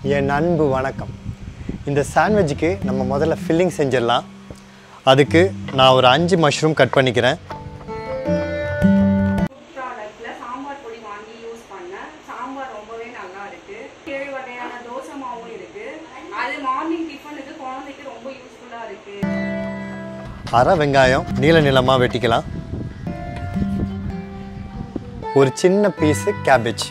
என் அன்பு வணக்கம். இந்த சாண்ட்விச்சுக்கு நம்ம முதல்ல ஃபில்லிங் செஞ்சிடலாம். அதுக்கு நான் ஒரு 5 மஷ்ரூம் கட் பண்ணிக்கிறேன். ப்ராடக்ட்ல சாம்பார் பொடி வாங்கி யூஸ் பண்ணேன். சாம்பார் ரொம்பவே நல்லா இருக்கு. 7 வகையான தோசை மாவும் இருக்கு. அது மார்னிங் டிஃபனுக்கு குழந்தைக்கு ரொம்ப யூஸ்ஃபுல்லா இருக்கு. அரை வெங்காயம் நீல நீளமா வெட்டிக்கலாம். ஒரு சின்ன பீஸ் கேபேஜ்,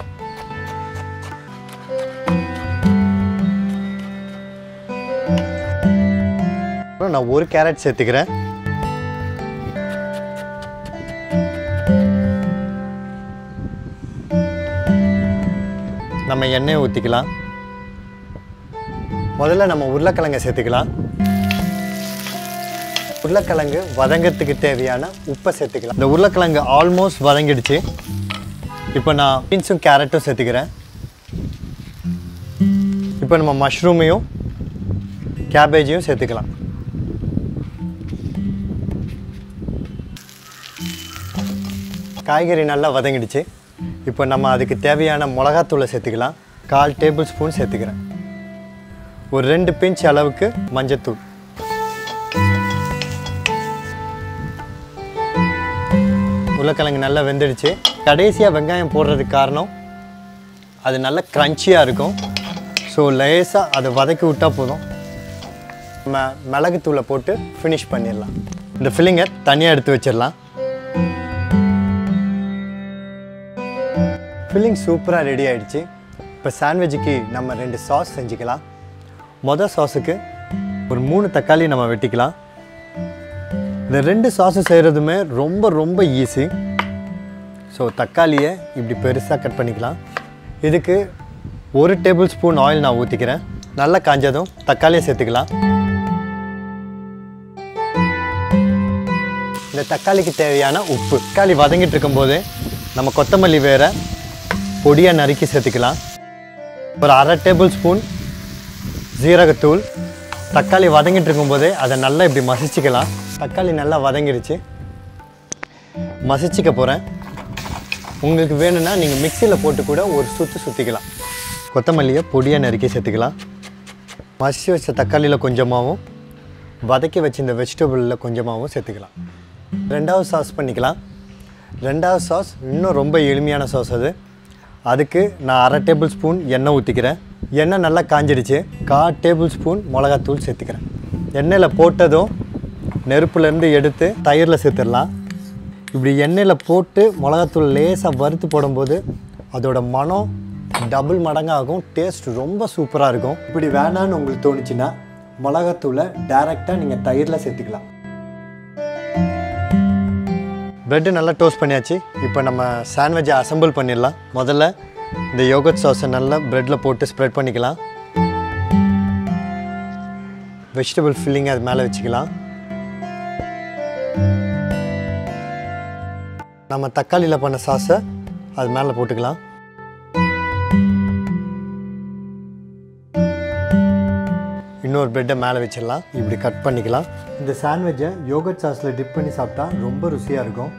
நான் ஒரு கேரட் சேர்த்துக்கிறேன். நம்ம எண்ணெய் ஊற்றிக்கலாம். முதல்ல நம்ம உருளைக்கிழங்கை சேர்த்துக்கலாம். உருளைக்கிழங்கு வதங்கிறதுக்கு தேவையான உப்பை சேர்த்துக்கலாம். இந்த உருளைக்கிழங்கு ஆல்மோஸ்ட் வதங்கிடுச்சு. இப்போ நான் பீன்ஸும் கேரட்டும் சேர்த்துக்கிறேன். இப்போ நம்ம மஷ்ரூமையும் கேபேஜையும் சேர்த்துக்கலாம். காய்கறி நல்லா வதங்கிடுச்சு. இப்போ நம்ம அதுக்கு தேவையான மிளகாத்தூளை சேர்த்துக்கலாம். 1/4 டேபிள் ஸ்பூன் சேர்த்துக்கிறேன். ஒரு 2 பிஞ்ச் அளவுக்கு மஞ்சத்தூள். உருளைக்கிழங்கு நல்லா வெந்துடுச்சு. கடைசியாக வெங்காயம் போடுறதுக்கு காரணம் அது நல்லா க்ரன்ச்சியாக இருக்கும். ஸோ லேசாக அதை வதக்கி விட்டால் போதும். நம்ம மிளகுத்தூளை போட்டு ஃபினிஷ் பண்ணிடலாம். இந்த ஃபில்லிங்கை தனியாக எடுத்து வச்சிடலாம். ஃபில்லிங் சூப்பராக ரெடி ஆகிடுச்சு. இப்போ சாண்ட்விச்சுக்கு நம்ம 2 சாஸ் செஞ்சுக்கலாம். மொதல் சாஸுக்கு ஒரு 3 தக்காளி நம்ம வெட்டிக்கலாம். இந்த 2 சாஸு செய்கிறதுமே ரொம்ப ரொம்ப ஈஸி. ஸோ தக்காளியை இப்படி பெருசாக கட் பண்ணிக்கலாம். இதுக்கு 1 டேபிள் ஸ்பூன் ஆயில் நான் ஊற்றிக்கிறேன். நல்லா காஞ்சதும் தக்காளியை சேர்த்துக்கலாம். இந்த தக்காளிக்கு தேவையான உப்பு. தக்காளி வதங்கிட்டு இருக்கும்போது நம்ம கொத்தமல்லி வேற பொடியாக நறுக்கி சேர்த்துக்கலாம். ஒரு 1/2 டேபிள் ஸ்பூன் ஜீரகத்தூள். தக்காளி வதங்கிட்டு இருக்கும்போதே அதை நல்லா இப்படி மசிச்சுக்கலாம். தக்காளி நல்லா வதங்கிடுச்சு. மசிச்சுக்க போகிறேன். உங்களுக்கு வேணும்னா நீங்கள் மிக்சியில் போட்டு கூட ஒரு சுற்றிக்கலாம். கொத்தமல்லியை பொடியாக நறுக்கி சேர்த்துக்கலாம். மசிச்சு வச்ச தக்காளியில் கொஞ்சமாகவும் வதக்கி வச்ச இந்த வெஜிடபிளில் கொஞ்சமாகவும் சேர்த்துக்கலாம். 2வது சாஸ் பண்ணிக்கலாம். 2வது சாஸ் இன்னும் ரொம்ப எளிமையான சாஸ். அதுக்கு நான் 1/2 டேபிள் ஸ்பூன் எண்ணெய் ஊற்றிக்கிறேன். எண்ணெய் நல்லா காஞ்சிடுச்சு. 1/4 டேபிள் ஸ்பூன் மிளகாத்தூள் சேர்த்துக்கிறேன். எண்ணெயில் போட்டதும் நெருப்புலேருந்து எடுத்து தயிரில் சேர்த்துடலாம். இப்படி எண்ணெயில் போட்டு மிளகாத்தூள் லேசாக வறுத்து போடும்போது அதோட மனம் டபுள் மடங்காகும். டேஸ்ட் ரொம்ப சூப்பராக இருக்கும். இப்படி வேணான்னு உங்களுக்கு தோணுச்சுன்னா மிளகாத்தூளை டைரெக்டாக நீங்கள் தயிரில் சேர்த்துக்கலாம். ப்ரெட்டு நல்லா டோஸ்ட் பண்ணியாச்சு. இப்போ நம்ம சாண்ட்விட்சை அசம்பிள் பண்ணிடலாம். முதல்ல இந்த யோகர்ட் சாஸை நல்லா ப்ரெட்டில் போட்டு ஸ்ப்ரெட் பண்ணிக்கலாம். வெஜிடபிள் ஃபில்லிங்கை அது மேலே வச்சுக்கலாம். நம்ம தக்காளியில் பண்ண சாஸை அது மேலே போட்டுக்கலாம். இன்னொரு ப்ரெட்டை மேலே வச்சிடலாம். இப்படி கட் பண்ணிக்கலாம். இந்த சாண்ட்விட்சை யோகர்ட் சாஸில் டிப் பண்ணி சாப்பிட்டா ரொம்ப ருசியாக இருக்கும்.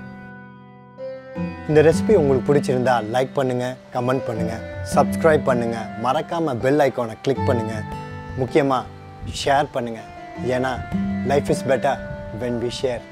இந்த ரெசிபி உங்களுக்கு பிடிச்சிருந்தா லைக் பண்ணுங்கள், கமெண்ட் பண்ணுங்கள், சப்ஸ்கிரைப் பண்ணுங்கள். மறக்காமல் பெல் ஐக்கானை கிளிக் பண்ணுங்கள். முக்கியமாக ஷேர் பண்ணுங்கள். ஏன்னா life is better when we share.